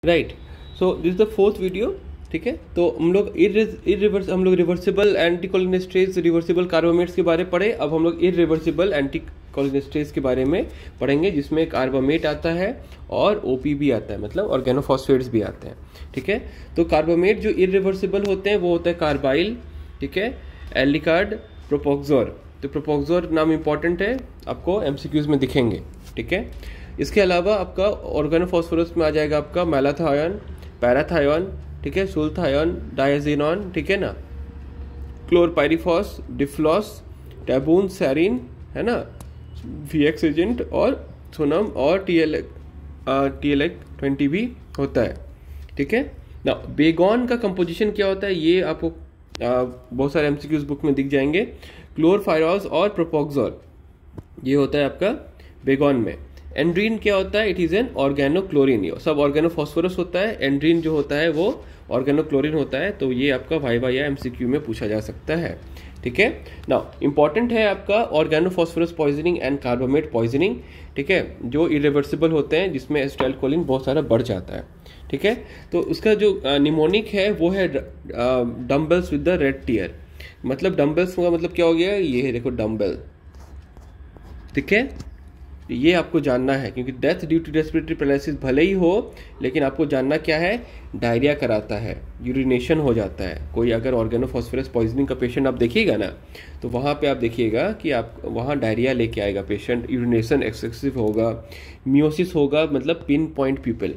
Right. So this the fourth video. ठीक है, तो हम लोग रिवर्सिबल एंटीकोलिनेस्टेरेज रिवर्सिबल कार्बामेट्स के बारे में पढ़े। अब हम लोग इरिवर्सिबल एंटीकोलिनेस्टेरेज के बारे में पढ़ेंगे, जिसमें कार्बामेट आता है और ओपी भी आता है, मतलब ऑर्गेनोफॉस्फेट्स भी आते हैं। ठीक है, तो कार्बामेट जो इरिवर्सिबल होते हैं वो होता है कार्बाइल, ठीक है, एल्डिकार्ड, प्रोपोक्सोर। तो प्रोपोक्सोर नाम इंपॉर्टेंट है, आपको एमसीक्यूज में दिखेंगे। ठीक है, इसके अलावा आपका ऑर्गेनोफॉस्फोरस में आ जाएगा आपका मैलाथायोन, पैराथायोन, ठीक है, सुल्थायोन, डायजीनॉन, ठीक है ना, क्लोरपाइरिफॉस, डिफ्लॉस, टैबून, सैरिन, है ना, वीएक्स एजेंट और सोनम और टीएलएक 20 भी होता है। ठीक है ना। बेगॉन का कंपोजिशन क्या होता है ये आपको बहुत सारे एमसीक्यूज बुक में दिख जाएंगे। क्लोरफायरॉस और प्रोपोक्सोर ये होता है आपका बेगॉन में। एंड्रीन क्या होता है? It is an organochlorine. सब ऑर्गेनोफॉस्फोरस होता है, एंड्रीन जो होता है वो ऑर्गेनोक्लोरीन होता है। तो ये आपका वाइवा या एमसीक्यू में पूछा जा सकता है। ठीक है ना। इंपॉर्टेंट है आपका organophosphorus poisoning and carbamate poisoning. ठीक है, जो इरिवर्सिबल होते हैं, जिसमें एसिटाइलकोलिन बहुत सारा बढ़ जाता है। ठीक है, तो उसका जो निमोनिक है वो है dumbbells with the red tear. मतलब डम्बल्स का मतलब क्या हो गया? ये है देखो डम्बल। ठीक है, ये आपको जानना है, क्योंकि death due to respiratory paralysis भले ही हो, लेकिन आपको जानना क्या है? डायरिया कराता है, यूरिनेशन हो जाता है। कोई अगर ऑर्गेनोफॉस्फोरस पॉइजनिंग का पेशेंट आप देखिएगा ना, तो वहाँ पे आप देखिएगा कि आप वहाँ डायरिया लेके आएगा पेशेंट, यूरिनेशन एक्सेसिव होगा, मियोसिस होगा, मतलब pin point pupil.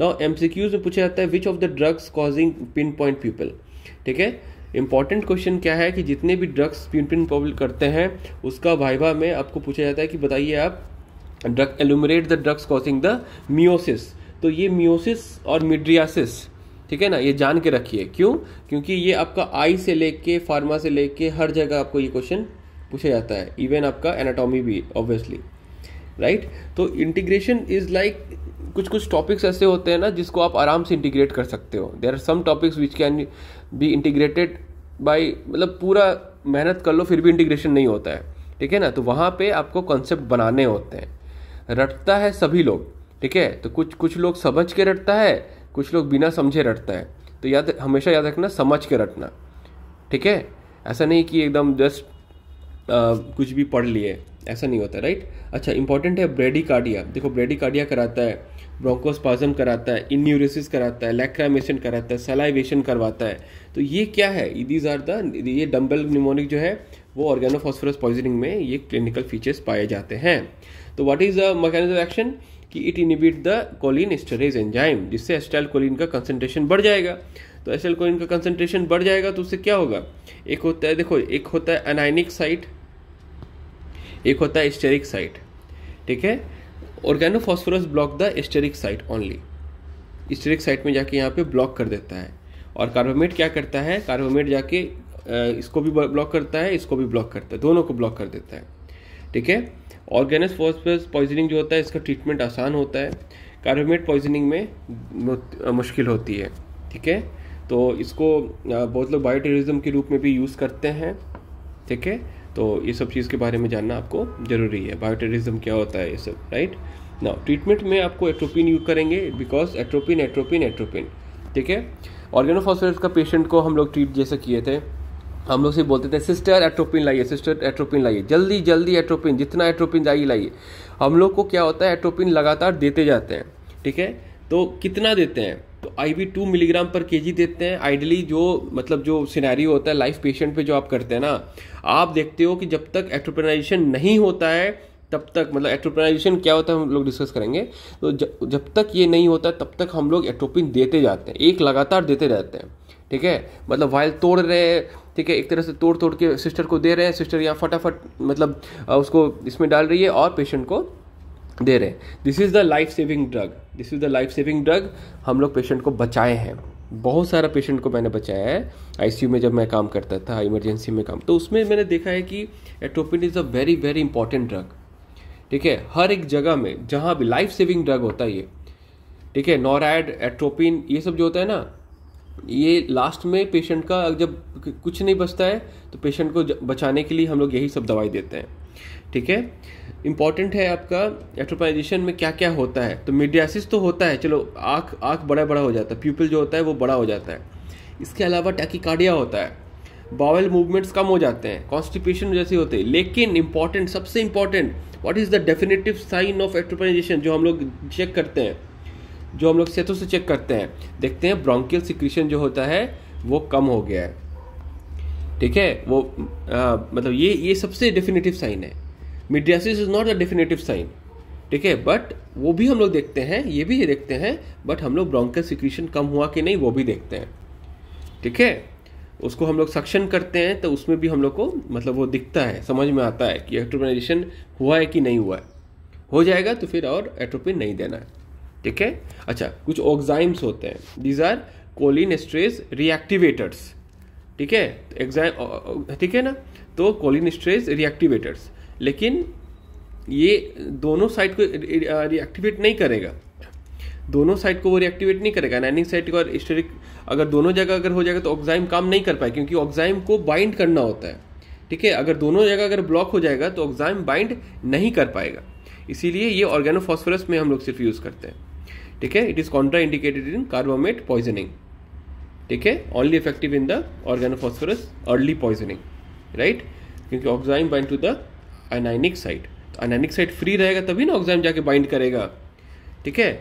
Now MCQs में पूछा जाता है which of the drugs causing pin point pupil. ठीक है, इंपॉर्टेंट क्वेश्चन क्या है कि जितने भी ड्रग्स पिन पॉइंट करते हैं, उसका वाइवा में आपको पूछा जाता है कि बताइए आप drug enumerate the drugs causing the miosis. तो ये मियोसिस और मिड्रियासिस, ठीक है ना, ये जान के रखिए। क्यों? क्योंकि ये आपका आई से लेके फार्मा से लेके हर जगह आपको ये क्वेश्चन पूछा जाता है, इवन आपका एनाटॉमी भी ऑब्वियसली। राइट, तो इंटीग्रेशन इज लाइक कुछ टॉपिक्स ऐसे होते हैं ना जिसको आप आराम से इंटीग्रेट कर सकते हो। There are some topics which can be integrated by, मतलब पूरा मेहनत कर लो फिर भी इंटीग्रेशन नहीं होता है। ठीक है ना, तो वहाँ पे आपको कॉन्सेप्ट बनाने होते हैं। रटता है सभी लोग, ठीक है, तो कुछ लोग समझ के रटता है, कुछ लोग बिना समझे रटता है। तो हमेशा याद रखना, समझ के रटना। ठीक है, ऐसा नहीं कि एकदम जस्ट कुछ भी पढ़ लिए, ऐसा नहीं होता। राइट। अच्छा, इंपॉर्टेंट है ब्रेडिकार्डिया। देखो, ब्रेडिकार्डिया कराता है, ब्रोंकोस्पाज्म कराता है, इन्यूरेसिस कराता है, लैक्रामेशन कराता है, सलाइवेशन करवाता है। तो ये क्या है? दीज आर द, ये डम्बल निमोनिक जो है वो ऑर्गेनोफॉस्फोरस पॉइजनिंग में ये क्लिनिकल फीचर्स पाए जाते हैं। तो what is the mechanism of action? कि it inhibit the choline esterase enzyme, जिससे एसिटाइलकोलिन का कंसंट्रेशन बढ़ जाएगा। तो एसिटाइलकोलिन का कंसंट्रेशन बढ़ जाएगा तो उससे क्या होगा? एक होता है, देखो, एक होता है एनाइनिक साइट, एक होता है एस्टेरिक साइट। ठीक है, organophosphorus block the asterisk site only. Asterisk site में जाके यहाँ पे ब्लॉक कर देता है। और कार्बामेट क्या करता है? कार्बामेट जाके इसको भी ब्लॉक करता है, इसको भी ब्लॉक करता है, दोनों को ब्लॉक कर देता है। ठीक है, ऑर्गेनोफॉस्फोरस पॉइजनिंग जो होता है, इसका ट्रीटमेंट आसान होता है। कार्बामेट पॉइजनिंग में मुश्किल होती है। ठीक है, तो इसको बहुत लोग बायोटेररिज्म के रूप में भी यूज़ करते हैं। ठीक है, तो ये सब चीज़ के बारे में जानना आपको जरूरी है, बायोटेररिज्म क्या होता है, ये सब। राइट ना। ट्रीटमेंट में आपको एट्रोपिन यूज करेंगे, बिकॉज एट्रोपिन। ठीक है, ऑर्गेनोफॉस्फोरस का पेशेंट को हम लोग ट्रीट जैसे किए थे, हम लोग से बोलते थे सिस्टर एट्रोपिन लाइए, सिस्टर एट्रोपिन लाइए, जल्दी एट्रोपिन, जितना एट्रोपिन लाइए। हम लोग को क्या होता है? एट्रोपिन लगातार देते जाते हैं। ठीक है, तो कितना देते हैं? तो IV 2 मिलीग्राम पर केजी देते हैं आइडली। जो मतलब जो सिनेरियो होता है लाइफ पेशेंट पे जो आप करते हैं ना, आप देखते हो कि जब तक एट्रोपिनाइजेशन नहीं होता है तब तक, मतलब एट्रोपिनाइजेशन क्या होता है हम लोग डिस्कस करेंगे। तो जब तक ये नहीं होता तब तक हम लोग एट्रोपिन देते जाते हैं, एक लगातार देते रहते हैं। ठीक है, मतलब वाइल तोड़ रहे हैं, ठीक है, एक तरह से तोड़ के सिस्टर को दे रहे हैं, सिस्टर यहाँ फटाफट मतलब उसको इसमें डाल रही है और पेशेंट को दे रहे हैं। This is the life saving drug. हम लोग पेशेंट को बचाए हैं, बहुत सारा पेशेंट को मैंने बचाया है ICU में जब मैं काम करता था, इमरजेंसी में काम। तो उसमें मैंने देखा है कि atropine is a very very important drug. ठीक है, हर एक जगह में जहाँ भी लाइफ सेविंग ड्रग होता है ये। ठीक है, नॉरैड, एट्रोपिन, ये सब जो होता है ना, ये लास्ट में पेशेंट का जब कुछ नहीं बचता है तो पेशेंट को बचाने के लिए हम लोग यही सब दवाई देते हैं। ठीक है। इंपॉर्टेंट है आपका एट्रोपाइजेशन में क्या क्या होता है। तो मिडियासिस तो होता है, चलो आँख बड़ा बड़ा हो जाता है, प्यूपिल जो होता है वो बड़ा हो जाता है। इसके अलावा टैकीकार्डिया होता है, बाउल मूवमेंट्स कम हो जाते हैं, कॉन्स्टिपेशन जैसे होते हैं। लेकिन इंपॉर्टेंट, सबसे important, what is the definitive sign of atropinisation जो हम लोग चेक करते हैं, जो हम लोग सेथो से चेक करते हैं, देखते हैं ब्रोंकियल सिक्रीशन जो होता है वो कम हो गया है, ठीक है। वो मतलब ये सबसे डेफिनेटिव साइन है। Mydriasis is not a definitive sign, ठीक है, बट वो भी हम लोग देखते हैं, ये भी देखते हैं, बट हम लोग ब्रोंकियल सिक्रीशन कम हुआ कि नहीं वो भी देखते हैं, ठीक है। उसको हम लोग सक्शन करते हैं तो उसमें भी हम लोग को मतलब वो दिखता है, समझ में आता है कि एट्रोपिनाइजेशन हुआ है कि नहीं हुआ है। हो जाएगा तो फिर और एट्रोपिन नहीं देना है, ठीक है। अच्छा, कुछ ऑक्साइम्स होते हैं, दीज आर कोलिनेस्ट्रेज रिएक्टिवेटर्स, ठीक है, ठीक है ना। तो कोलिनेस्ट्रेज रिएक्टिवेटर्स, लेकिन ये दोनों साइड को रिएक्टिवेट नहीं करेगा, दोनों साइड को वो रिएक्टिवेट नहीं करेगा। एनायनिक साइट और स्टेरिक अगर दोनों जगह अगर हो जाएगा तो ऑक्साइम काम नहीं कर पाए, क्योंकि ऑक्साइम को बाइंड करना होता है, ठीक है। अगर दोनों जगह अगर ब्लॉक हो जाएगा तो ऑक्साइम बाइंड नहीं कर पाएगा, इसीलिए ये ऑर्गेनोफॉस्फोरस में हम लोग सिर्फ यूज करते हैं, ठीक है। It is contraindicated in carbamate poisoning, ठीक है, only effective in the organophosphorus early poisoning, right, क्योंकि oxime bind to the anionic site. तो एनायनिक साइट फ्री रहेगा तभी ना ऑक्साइम जाके बाइंड करेगा, ठीक है।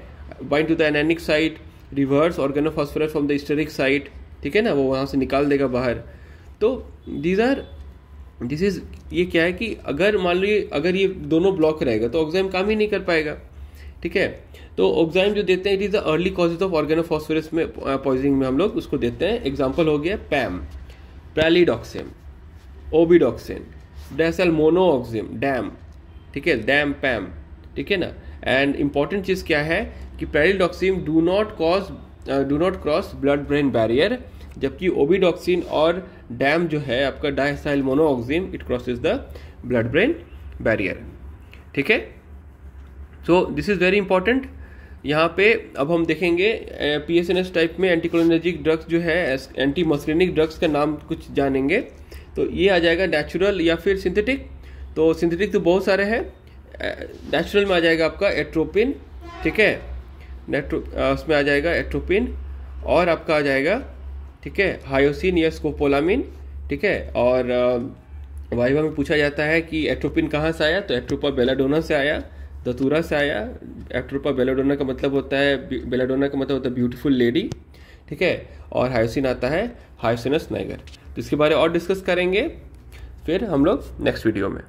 Bind to the anionic site, reverse organophosphorus from the esteric site, ठीक है ना, वो वहाँ से निकाल देगा बाहर। तो दिस इज ये क्या है कि अगर मान लीजिए अगर ये दोनों ब्लॉक रहेगा तो ऑक्साइम काम ही नहीं कर पाएगा, ठीक है। तो ऑक्साइम जो देते हैं it is the early causes of organophosphorus में पॉइजनिंग में हम लोग उसको देते हैं। एग्जाम्पल हो गया पैम, पैलिडॉक्सिम, ओबिडॉक्सिन, डेसलमोनोऑक्सिम, डैम, ठीक है, डैम पैम, ठीक है ना। एंड इंपॉर्टेंट चीज क्या है कि pralidoxime do not cross blood brain barrier, जबकि ओबिडॉक्सिन और डैम जो है आपका diacetyl monoxime it crosses the blood brain barrier, ठीक है। So this is very important. यहाँ पे अब हम देखेंगे PSNS टाइप में एंटीकोलिनर्जिक ड्रग्स जो है, एंटी मस्क्रिनिक ड्रग्स का नाम कुछ जानेंगे। तो ये आ जाएगा नेचुरल या फिर सिंथेटिक। तो सिंथेटिक तो बहुत सारे हैं, नेचुरल में आ जाएगा आपका एट्रोपिन, ठीक है, उसमें आ जाएगा एट्रोपिन, और आपका आ जाएगा, ठीक है, हायोसिन या स्कोपोलामिन, ठीक है। और वाइवा में पूछा जाता है कि एट्रोपिन कहाँ से आया, तो एट्रोपा बेलाडोना से आया, दतूरा से आया। एट्रोपा बेलाडोना का मतलब होता है, बेलाडोना का मतलब होता है ब्यूटीफुल लेडी, ठीक है। और हायोसिन आता है हायोसिनस नाइगर। तो इसके बारे और डिस्कस करेंगे फिर हम लोग नेक्स्ट वीडियो में।